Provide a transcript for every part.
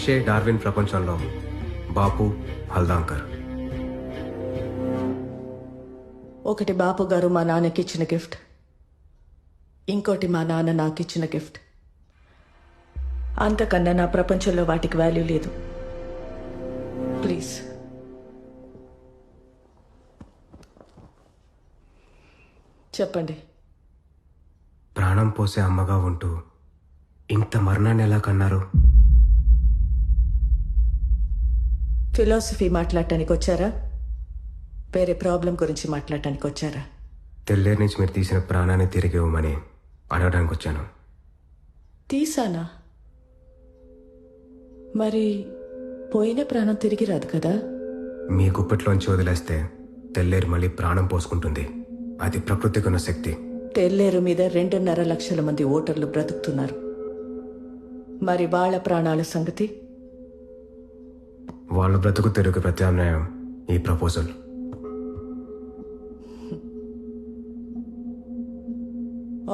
మనిషే డార్విన్ ప్రపంచంలో బాపు హల్దాంకర్. ఒకటి బాపు గారు మా నాన్నకి ఇచ్చిన గిఫ్ట్, ఇంకోటి మా నాన్న నాకు ఇచ్చిన గిఫ్ట్. అంతకన్నా నా ప్రపంచంలో వాటికి వాల్యూ లేదు. ప్లీజ్ చెప్పండి. ప్రాణం పోసే అమ్మగా ఉంటూ ఇంత మరణాన్ని ఎలా కన్నారు? ఫిలాసఫీ మాట్లాడటానికి వచ్చారా, వేరే ప్రాబ్లం గురించి మాట్లాడటానికి వచ్చారా? తెల్లేరు నుంచి మీరు తీసిన ప్రాణాన్ని తిరిగి ఇవ్వమని అడగడానికి వచ్చాను. తీసానా? మరి పోయిన ప్రాణం తిరిగి రాదు కదా? మీ గుప్పట్లోంచి వదిలేస్తే తెల్లేరు మళ్ళీ ప్రాణం పోసుకుంటుంది. అది ప్రకృతికి ఉన్న శక్తి. తెల్లేరు మీద 2.5 లక్షల మంది ఓటర్లు బ్రతుకుతున్నారు. మరి వాళ్ళ ప్రాణాల సంగతి? వాళ్ళ బ్రతుకు తెరుగు ప్రత్యామ్నాయం ఈ ప్రపోజల్.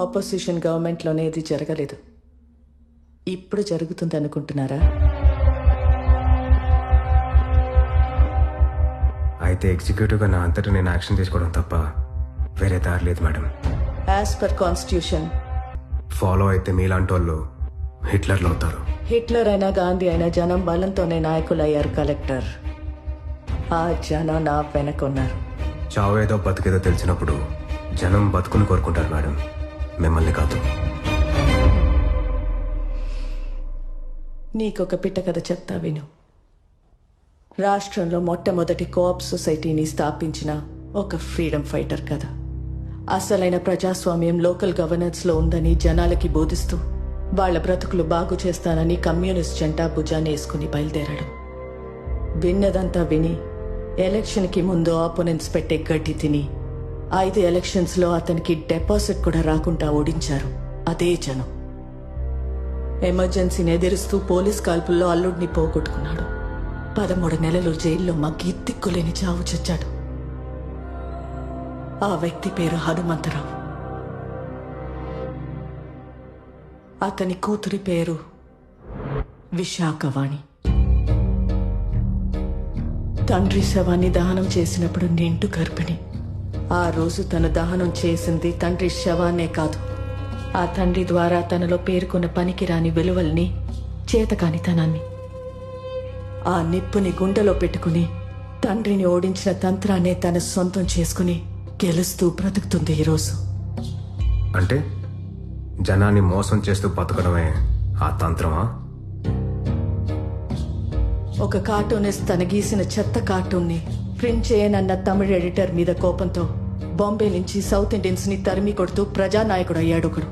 ఆపోజిషన్ గవర్నమెంట్లోనే ఇది జరగలేదు, ఇప్పుడు జరుగుతుంది అనుకుంటున్నారా? అయితే ఎగ్జిక్యూటివ్గా నా అంతటా నేను యాక్షన్ తీసుకోవడం తప్ప వేరే దారి లేదు madam. As per constitution follow అయితే మీలాంటి వాళ్ళు హిట్లర్లు అవుతారు. హిట్లర్ అయినా గాంధీ అయినా జనం బలంతోనే నాయకులు అయ్యారు కలెక్టర్. ఆ జనం నా వెనకున్నారు. చావేదో బతికేదో తెలిసినప్పుడు జనం బతుకుని కోరుకుంటారు మేడం, మిమ్మల్ని కాదు. నీకొక పిట్ట కథ చెప్తా విను. రాష్ట్రంలో మొట్టమొదటి కోఆప్ సొసైటీని స్థాపించిన ఒక ఫ్రీడమ్ ఫైటర్ కథ. అసలైన ప్రజాస్వామ్యం లోకల్ గవర్నెన్స్లో ఉందని జనాలకి బోధిస్తూ వాళ్ల బ్రతుకులు బాగు చేస్తానని కమ్యూనిస్ట్ జెండా భుజాన్ని వేసుకుని బయలుదేరాడు. విన్నదంతా విని ఎలక్షన్కి ముందు ఆపోనెంట్స్ పెట్టే గడ్డి తిని 5 ఎలక్షన్స్లో అతనికి డిపాజిట్ కూడా రాకుండా ఓడించారు అదే జనం. ఎమర్జెన్సీని ఎదిరిస్తూ పోలీస్ కాల్పుల్లో అల్లుడిని పోగొట్టుకున్నాడు. 13 నెలలు జైల్లో మగ్గి దిక్కులేని చావు చచ్చాడు. ఆ వ్యక్తి పేరు హనుమంతరావు. అతని కూతురి పేరు విశాఖవాణి. తండ్రి శవాన్ని దహనం చేసినప్పుడు నిండు గర్భిణి. ఆ రోజు తను దహనం చేసింది తండ్రి శవాన్నే కాదు, ఆ తండ్రి ద్వారా తనలో పేర్కొన్న పనికిరాని విలువల్ని, చేతకానితనాన్ని. ఆ నిప్పుని గుండెలో పెట్టుకుని తండ్రిని ఓడించిన తంత్రాన్నే తన సొంతం చేసుకుని గెలుస్తూ బ్రతుకుతుంది ఈరోజు. అంటే జనాన్ని మోసం చేస్తూ బతకడమే ఆ తంత్రమా? ఒక కార్టూనిస్ట్ తన గీసిన చెత్త కార్టూన్ని ప్రింట్ చేయనన్న తమిళ ఎడిటర్ మీద కోపంతో బాంబే నుంచి సౌత్ ఇండియన్స్ ని తరిమి కొడుతూ ప్రజానాయకుడు అయ్యాడు ఒకడు.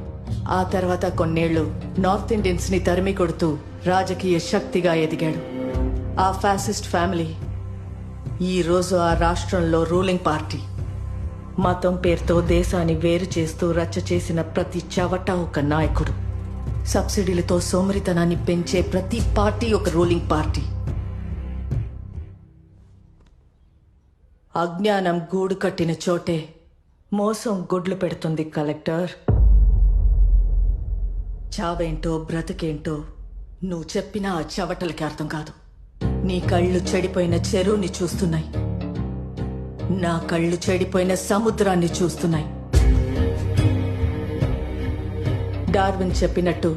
ఆ తర్వాత కొన్నేళ్లు నార్త్ ఇండియన్స్ ని తరిమి కొడుతూ రాజకీయ శక్తిగా ఎదిగాడు. ఆ ఫ్యాసిస్ట్ ఫ్యామిలీ ఈ రోజు ఆ రాష్ట్రంలో రూలింగ్ పార్టీ. మతం పేరుతో దేశాన్ని వేరు చేస్తూ రచ్చ చేసిన ప్రతి చవట ఒక నాయకుడు. సబ్సిడీలతో సోమరితనాన్ని పెంచే ప్రతి పార్టీ ఒక రూలింగ్ పార్టీ. అజ్ఞానం గూడు కట్టిన చోటే మోసం గుడ్లు పెడుతుంది కలెక్టర్. చావేంటో బ్రతికేంటో నువ్వు చెప్పిన ఆ చవటలకి అర్థం కాదు. నీ కళ్ళు చెడిపోయిన చెరువుని చూస్తున్నాయి, నా కళ్ళు చెడిపోయిన సముద్రాన్ని చూస్తున్నాయి. డార్విన్ చెప్పినట్టు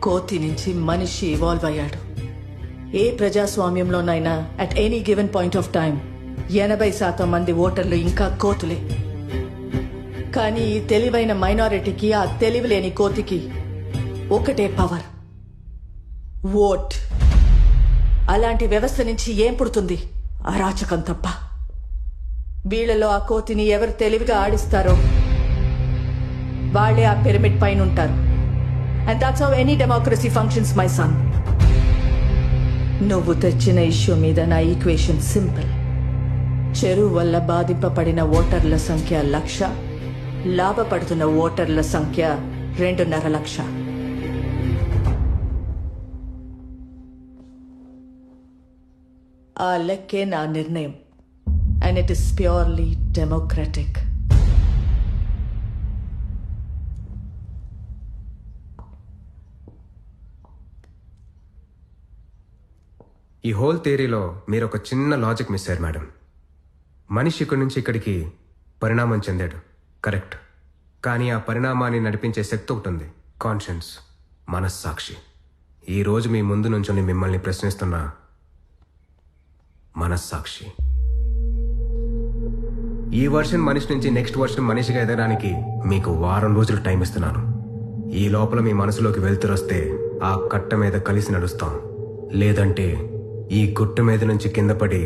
కోతి నుంచి మనిషి ఇవాల్వ్ అయ్యాడు. ఏ ప్రజాస్వామ్యంలోనైనా at any given point of time 80% మంది ఓటర్లు ఇంకా కోతులే. కానీ ఈ తెలివైన మైనారిటీకి, ఆ తెలివి లేని కోతికి ఒకటే పవర్, ఓట్. అలాంటి వ్యవస్థ నుంచి ఏం పుడుతుంది? అరాచకం తప్ప. వీళ్లలో ఆ కోతిని ఎవరు తెలివిగా ఆడిస్తారో వాళ్లే ఆ పిరమిడ్ పైన ఉంటారు. And that's how any democracy functions my son. నువ్వు తెచ్చిన ఇష్యూ మీద నా ఈక్వేషన్ సింపుల్. చెరువు వల్ల బాధింపబడిన ఓటర్ల సంఖ్య 1,00,000, లాభపడుతున్న ఓటర్ల సంఖ్య 2.5 లక్ష. ఆ లెక్కే నా నిర్ణయం. And it is purely democratic. ఈ హోల్ థియరీలో మీరు ఒక చిన్న లాజిక్ మిస్ అయ్యారు మేడం. మనిషి ఇక్కడి నుంచి ఇక్కడికి పరిణామం చెందాడు, కరెక్ట్. కానీ ఆ పరిణామాన్ని నడిపించే శక్తి ఒకటి ఉంది, కాన్షియన్స్, మనస్సాక్షి. ఈరోజు మీ ముందు నుంచొని మిమ్మల్ని ప్రశ్నిస్తున్న మనస్సాక్షి. ఈ వర్షన్ మనిషి నుంచి నెక్స్ట్ వర్షన్ మనిషిగా ఎదగడానికి మీకు వారం రోజులు టైం ఇస్తున్నాను. ఈ లోపల మీ మనసులోకి వెళ్తురొస్తే ఆ కట్ట మీద కలిసి నడుస్తాం, లేదంటే ఈ గుట్ట మీద నుంచి కింద పడి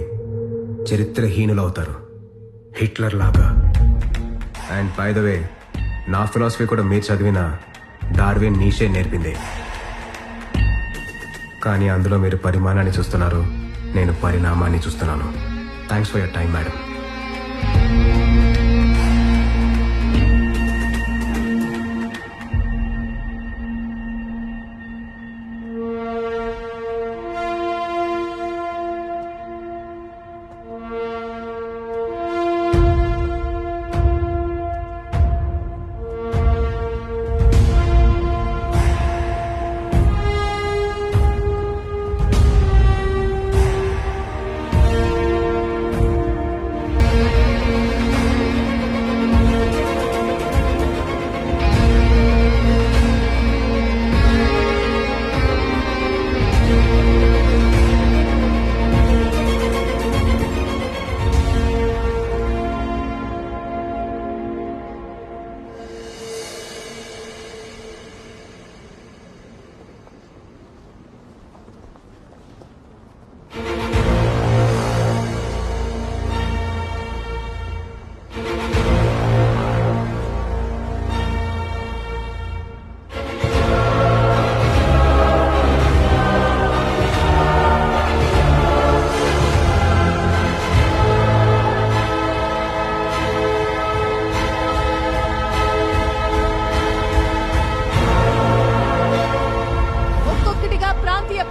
చరిత్రహీనులవుతారు, హిట్లర్ లాగా. అండ్ బై ద వే, నా ఫిలాసఫీ కూడా మీరు చదివిన డార్విన్ నీషే నేర్పిందే. కానీ అందులో మీరు పరిమాణాన్ని చూస్తున్నారు, నేను పరిణామాన్ని చూస్తున్నాను. Thanks for your time madam.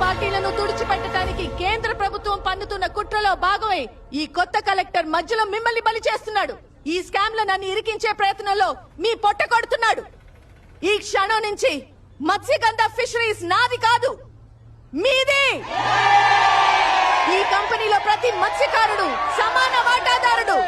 పార్టీలను తుడిచిపెట్టడానికి కేంద్ర ప్రభుత్వం పన్నుతున్న కుట్రలో భాగమై ఈ కొత్త కలెక్టర్ మధ్యలో మిమ్మల్ని బలి చేస్తున్నాడు. ఈ స్కామ్ లో నన్ను ఇరికించే ప్రయత్నంలో మీ పొట్ట కొడుతున్నాడు. ఈ క్షణం నుంచి మత్స్యగంధ ఫిషరీస్ నాది కాదు, మీది. ఈ కంపెనీలో ప్రతి మత్స్యకారుడు సమాన వాటాదారుడు.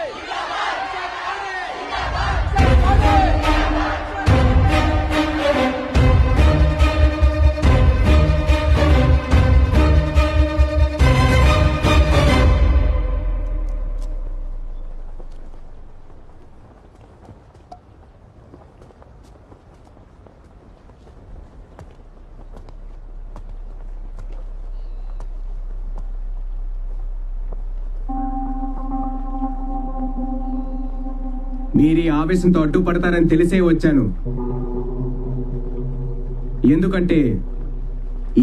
మీరీ ఆవేశంతో అడ్డుపడతారని తెలిసే వచ్చాను. ఎందుకంటే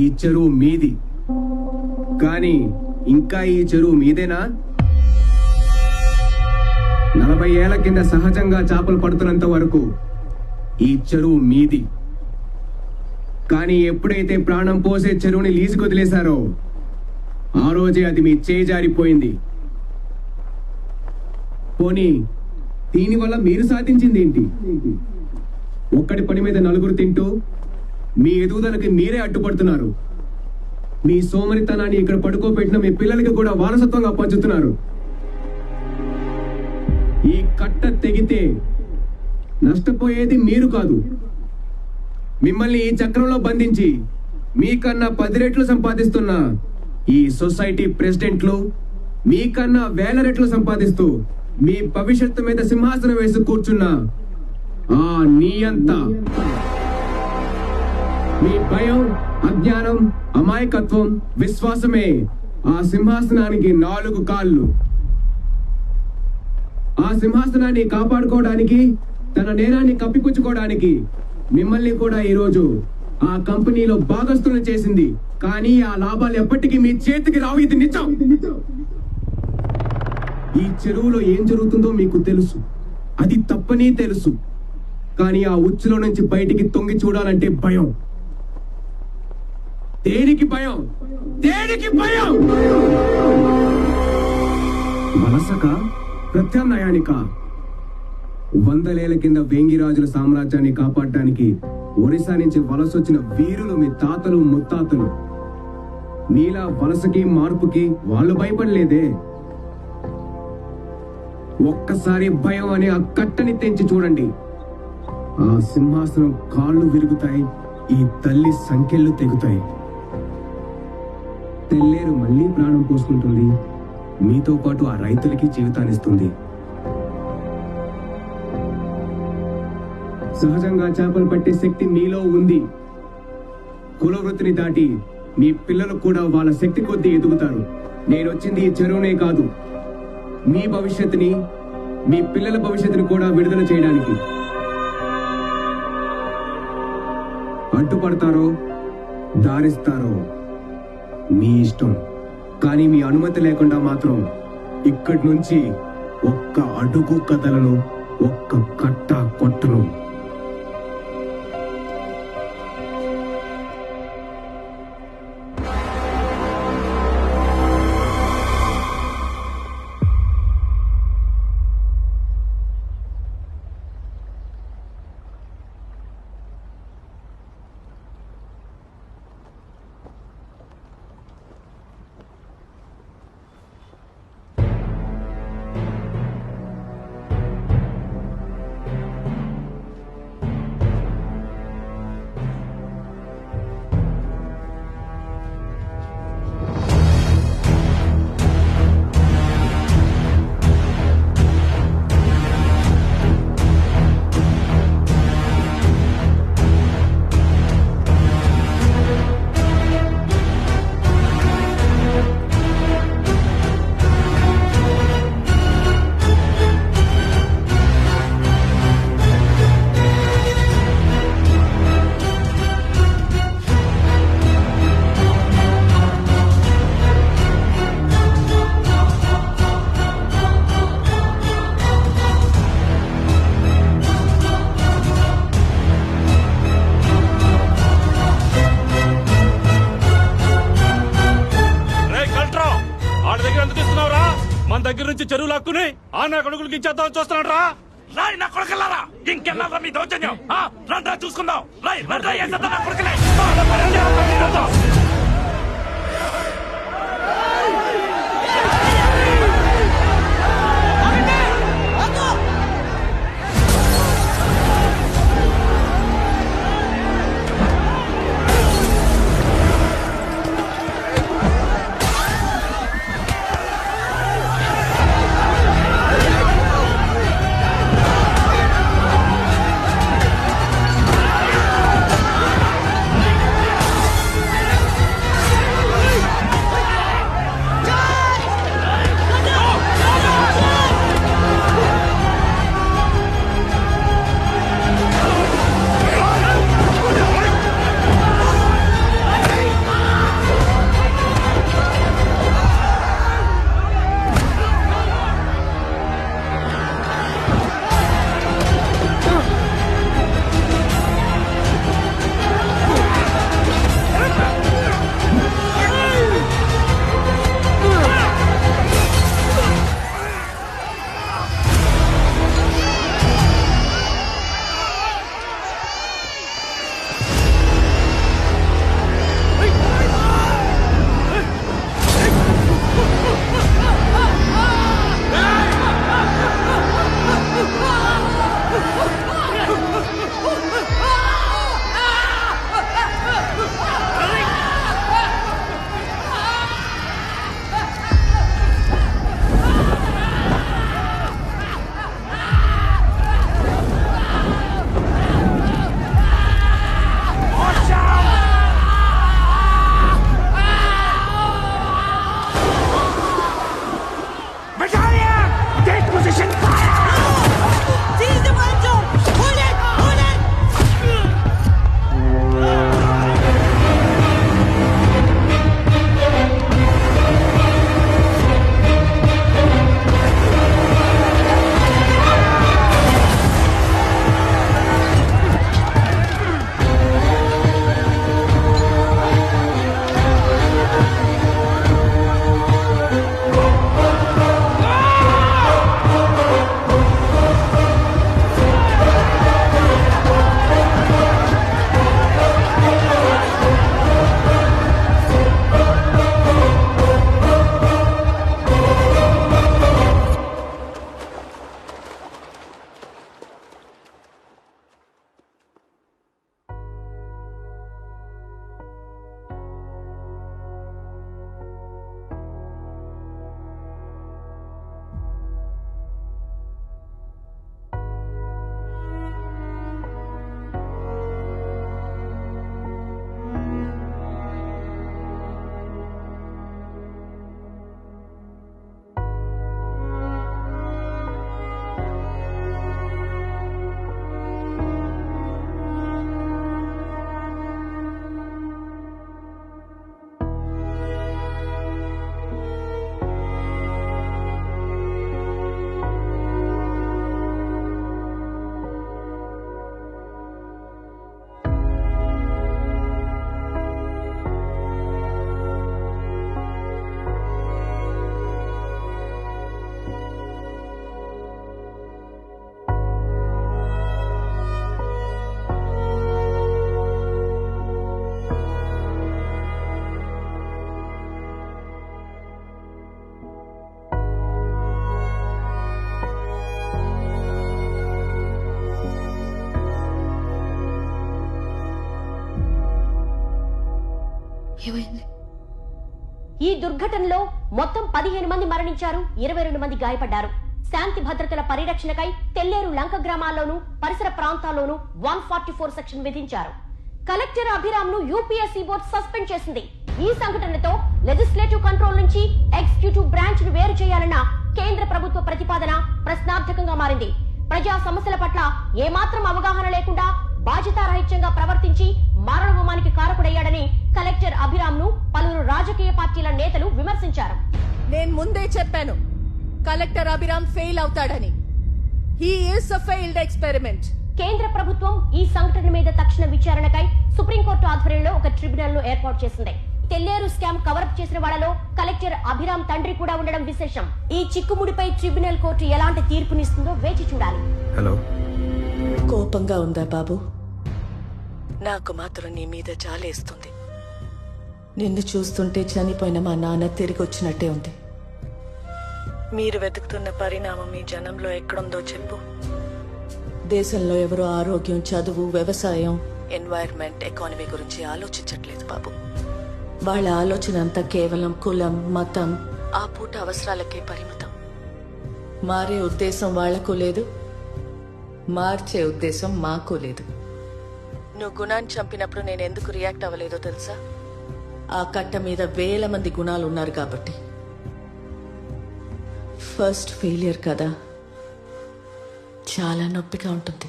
ఈ చెరువు మీది. కానీ ఇంకా ఈ చెరువు మీదేనా? 40 ఏళ్ల కింద సహజంగా చేపలు పడుతున్నంత వరకు ఈ చెరువు మీది. కానీ ఎప్పుడైతే ప్రాణం పోసే చెరువుని లీజుకు వదిలేశారో ఆ రోజే అది మీ చేయి జారిపోయింది. పోనీ దీనివల్ల మీరు సాధించింది ఏంటి? ఒక్కడి పని మీద నలుగురు తింటూ మీ ఎదుగుదలకి మీరే అడ్డుపడుతున్నారు. మీ సోమరితనాన్ని ఇక్కడ పడుకోబెట్టిన మీ పిల్లలకి కూడా వారసత్వంగా పంచుతున్నారు. ఈ కట్ట తెగితే నష్టపోయేది మీరు కాదు. మిమ్మల్ని ఈ చక్రంలో బంధించి మీకన్నా 10 రెట్లు సంపాదిస్తున్న ఈ సొసైటీ ప్రెసిడెంట్లు మీకన్నా 1000 రెట్లు సంపాదిస్తూ మీ భవిష్యత్తు మీద సింహాసనం వేసి కూర్చున్న ఆ నియంత. మీ భయం, అజ్ఞానం, అమాయకత్వం, విశ్వాసమే ఆ సింహాసనానికి 4 కాళ్ళు. ఆ సింహాసనాన్ని కాపాడుకోవడానికి, తన నేరాన్ని కప్పిపుచ్చుకోవడానికి మిమ్మల్ని కూడా ఈరోజు ఆ కంపెనీలో భాగస్తులను చేసింది. కానీ ఆ లాభాలు ఎప్పటికీ మీ చేతికి రావు. ఇది నిజం. ఈ చెరువులో ఏం జరుగుతుందో మీకు తెలుసు, అది తప్పని తెలుసు. కానీ ఆ ఉచ్చులో నుంచి బయటికి తొంగి చూడాలంటే భయం. దేనికి భయం? దేనికి భయం? వలసక, ప్రత్యామ్నాయానిక? 100 ఏళ్ల కింద వేంగిరాజుల సామ్రాజ్యాన్ని కాపాడడానికి ఒరిస్సా నుంచి వలసొచ్చిన వీరులు మీ తాతలు ముత్తాతలు. నీలా వలసకి మార్పుకి వాళ్ళు భయపడలేదే. ఒక్కసారి భయం అనే ఆ కట్టని తెంచి చూడండి. ఆ సింహాసనం కాళ్ళు విరుగుతాయి, ఈ తల్లి సంఖ్యలు తెగుతాయి. తెల్లేరు మళ్ళీ ప్రాణం పోసుకుంటుంది, మీతో పాటు ఆ రైతులకి జీవితాన్నిస్తుంది. సహజంగా చేపలు పట్టే శక్తి మీలో ఉంది. కులవృత్తిని దాటి మీ పిల్లలు కూడా వాళ్ళ శక్తి కొద్దీ ఎదుగుతారు. నేను వచ్చింది ఈ చెరువునే కాదు, మీ భవిష్యత్తుని, మీ పిల్లల భవిష్యత్తుని కూడా విడుదల చేయడానికి. అడ్డుపడతారో దారిస్తారో మీ ఇష్టం, కానీ మీ అనుమతి లేకుండా మాత్రం ఇక్కడి నుంచి ఒక్క అడుగు కదలను, ఒక్క కట్ట కొట్టను. దగ్గర నుంచి చెరువు లాక్కుని ఆ నా కొడుకులకి ఇచ్చేద్దామని చూస్తున్నాడు రా. రాయ్ నా కొడుకులారా, ఇంకెళ్ళారా మీ దౌర్జన్యం? రండ్రా చూసుకుందాం. రాయ్ రండ్రా, వేసేద్దాం నా కొడుకులే. ఏమైంది? ఈ దుర్ఘటనలో మొత్తం 15 మంది మరణించారు, 22 మంది గాయపడ్డారు. శాంతి భద్రతల పరిరక్షణకై తెల్లేరు లంక గ్రామాల్లోనూ పరిసర ప్రాంతాల్లోనూ 144 సెక్షన్ విధించారు. కలెక్టర్ అభిరామ్ ను యూపీఎస్సీ బోర్డు సస్పెండ్ చేసింది. ఈ సంఘటనతో లెజిస్లేటివ్ కంట్రోల్ నుంచి ఎగ్జిక్యూటివ్ బ్రాంచ్ ను వేరు చేయాలన్న కేంద్ర ప్రభుత్వ ప్రతిపాదన ప్రశ్నార్థకంగా మారింది. ప్రజా సమస్యల పట్ల ఏమాత్రం అవగాహన లేకుండా బాధ్యతారహిత్యంగా ప్రవర్తించి మారణహోమానికి కారకుడయ్యాడని కలెక్టర్ అభిరామ్ ను పలువురు రాజకీయ పార్టీల నేతలు విమర్శించారు. నేను ముందే చెప్పాను కలెక్టర్ అభిరామ్ ఫెయిల్ అవుతాడని. He is a failed experiment. కేంద్ర ప్రభుత్వం ఈ సంఘటన మీద తక్షణ విచారణకై సుప్రీంకోర్టు ఆధ్వర్యంలో ఒక ట్రిబ్యునల్ ను ఏర్పాటు చేసింది. తెల్లేరు స్కామ్ కవరప్ చేసిన వాళ్లలో కలెక్టర్ అభిరామ్ తండ్రి కూడా ఉండడం విశేషం. ఈ చిక్కుముడిపై ట్రిబ్యునల్ కోర్టు ఎలాంటి తీర్పునిస్తుందో వేచి చూడాలి. హలో, కోపంగా ఉందా బాబు? నాకు మాత్రం నీ మీద జాలేస్తుంది. నిన్ను చూస్తుంటే చనిపోయిన మా నాన్న తిరిగి వచ్చినట్టే ఉంది. మీరు వెతుకుతున్న పరిణామం ఈ జనంలో ఎక్కడుందో చెప్పు. దేశంలో ఎవరో ఆరోగ్యం, చదువు, వ్యవసాయం, ఎన్వైర్న్మెంట్, ఎకానమీ గురించి ఆలోచించట్లేదు బాబు. వాళ్ళ ఆలోచన అంతా కేవలం కులం, మతం, ఆ పూట అవసరాలకే పరిమితం. మారే ఉద్దేశం వాళ్లకు లేదు, మార్చే ఉద్దేశం మాకు లేదు. నువ్వు గుణాన్ని చంపినప్పుడు నేను ఎందుకు రియాక్ట్ అవ్వలేదో తెలుసా? ఆ కట్ట మీద వేల మంది గుణాలు ఉన్నారు కాబట్టి. ఫస్ట్ ఫెయిలియర్ కదా, చాలా నొప్పిగా ఉంటుంది.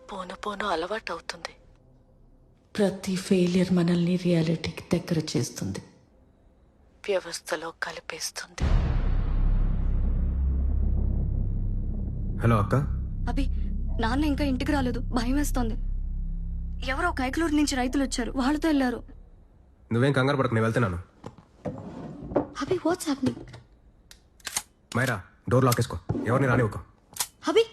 పోను పోను అలవాటు అవుతుంది. ప్రతి ఫెయిలియర్ మనల్ని రియాలిటీకి దగ్గర చేస్తుంది, వ్యవస్థలో కలిపేస్తుంది. హలో అక్క. అభి, నాన్న ఇంకా ఇంటికి రాలేదు, భయం వేస్తోంది. ఎవరో కైకలూరు నుంచి రైతులు వచ్చారు, వాళ్ళతో వెళ్ళారు. నువ్వేం కంగారు పడకు, నేను వెళ్తున్నాను. Abhi, what's happening? Myra, door lock వేసుకో, ఎవరిని రానివ్వకు. Abhi,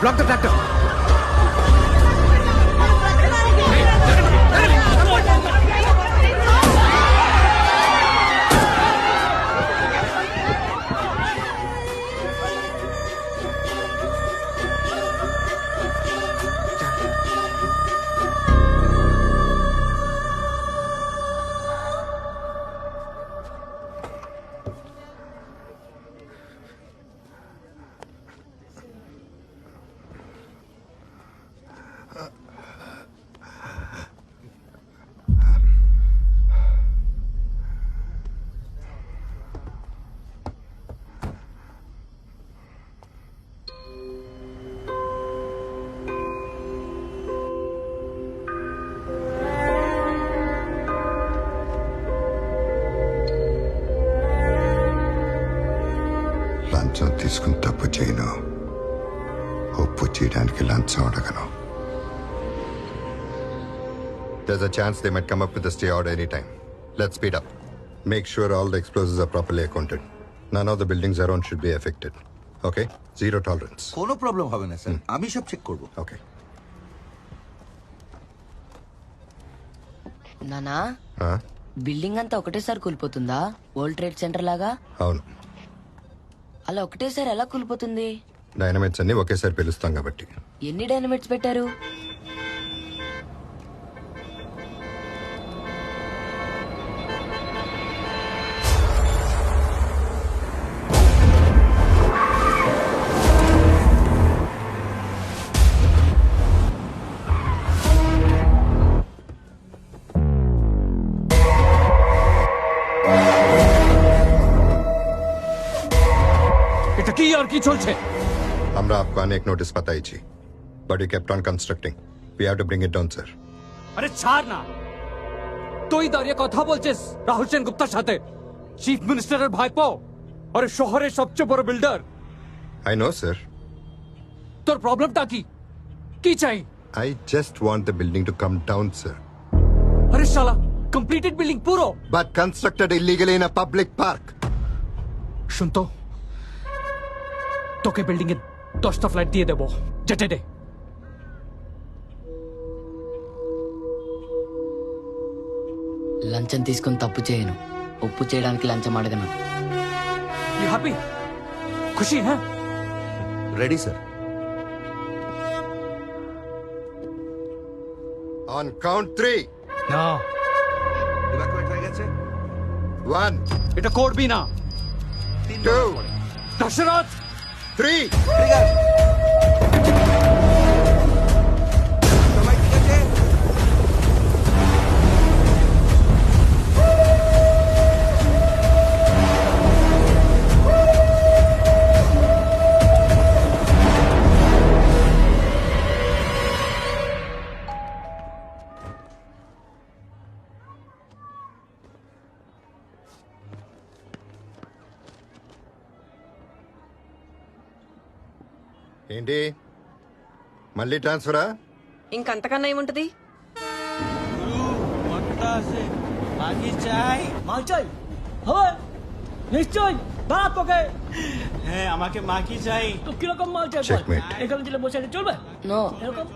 block the tractor. లంచం తీసుకుని తప్పు చేయను, ఒప్పు చేయడానికి లంచం అడగను. There's a chance they might come up with a stay order anytime. Let's speed up. Make sure all the explosives are properly accounted. None of the buildings around should be affected. Okay? Zero tolerance. কোনো problem হবে না sir, আমি সব check করব। Okay. నానా, Huh? Building అంతా ఒకటేసారి కూలిపోతుందా? World trade centre లాగా? అవును, అలా ఒకటేసారి ఎలా కూలిపోతుంది? డైనమైట్స్ అన్ని ఒకేసారి పిలుస్తాం కాబట్టి. ఎన్ని డైనమిట్స్ పెట్టారు? এটা কি আর কি চলছে? আমরা आपको आने एक नोटिस পাঠাইছি, but you kept on constructing. We have to bring it down, sir. আরে ছাড় না, তুই দাঁড়িয়ে কথা বলছিস রাহুল সেন গুপ্তার সাথে, চিফ মিনিস্টারের ভাইপো। আরে শহরের সবচেয়ে বড় বিল্ডার। I know, sir. তোর প্রবলেমটা কি? কি চাই? I just want the building to come down, sir. আরে শালা, কমপ্লিটেড বিল্ডিং পুরো। But constructed illegally in a public park. শুনতো, তোকে বিল্ডিং এ 10টা ফ্ল্যাট দিয়ে দেবো, যেতে দে। లంచం తీసుకొని తప్పు చేయను, ఒప్పు చేయడానికి లంచం అడగను. You happy? ఖుషి హే? Ready sir. On count 3. না, ইভাকুয়েট হয়ে গেছে। 1, এটা করবি না। 2, দশরথ, 3. ট্রিগার। সবাই ঠিক আছে? ఏంటి మళ్ళీ ట్రాన్స్ఫరా? ఇంకంతకన్నా ఏముంటది? নিশ্চয় দাঁড়া তোকে। হ্যাঁ আমাকে মাকি চাই। তো কিরকম মাল চাই? Checkmate. এখানে দিলে বসে আছে চলবে? నో, এরকম